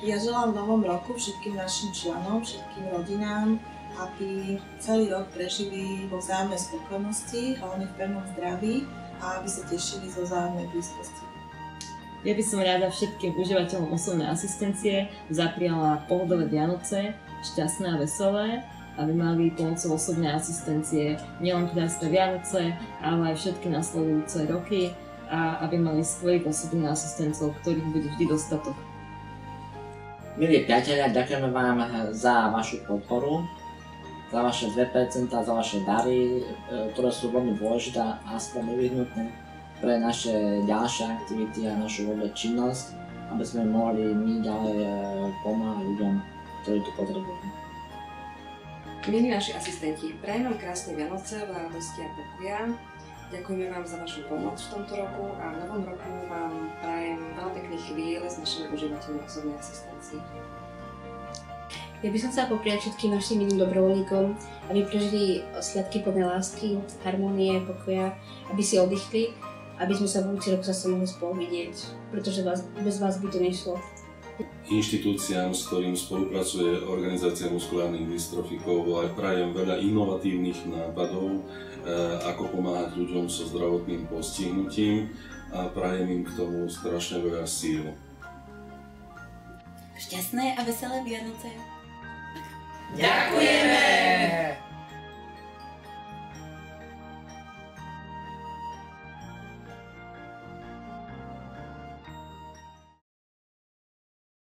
Ja želám v novom roku všetkým našim členom, všetkým rodinám, aby celý rok prežili vo vzájomnej spokojnosti, hlavne v pevnom zdraví a aby sa tešili zo vzájomnej blízkosti. Ja by som rada všetkým užívateľom osobnej asistencie zapriala pohodové Vianoce, šťastné a veselé, aby mali pomocou osobnej asistencie nielen krásne Vianoce, ale aj všetky nasledujúce roky a aby mali skvelých osobných asistentov, ktorých bude vždy dostatok. Milí priatelia, ďakujeme vám za vašu podporu, za vaše 2%, za vaše dary, ktoré sú veľmi dôležité a aspoň nevyhnutné pre naše ďalšie aktivity a našu vôbec činnosť, aby sme mohli my ďalej pomáhať ľuďom, ktorí to potrebujú. Milí naši asistenti, prajem vám krásne Vianoce, veľa radosti a pokoja. Ďakujeme vám za vašu pomoc v tomto roku a v novom roku vám prajem veľa pekných chvíľ s našimi užívateľmi osobnej asistencie. Ja by som chcela popriať všetkým našim milým dobrovoľníkom, aby prežili sviatky plné lásky, harmónie, pokoja, aby si oddychli, aby sme sa v budúci rok zase mohli spolu vidieť, pretože bez vás by to nešlo. Inštitúciám, s ktorým spolupracuje Organizácia muskulárnych dystrofikov, aj prajem veľa inovatívnych nápadov, ako pomáhať ľuďom so zdravotným postihnutím a prajem im k tomu strašne veľa síl. Šťastné a veselé Vianoce! Ďakujeme!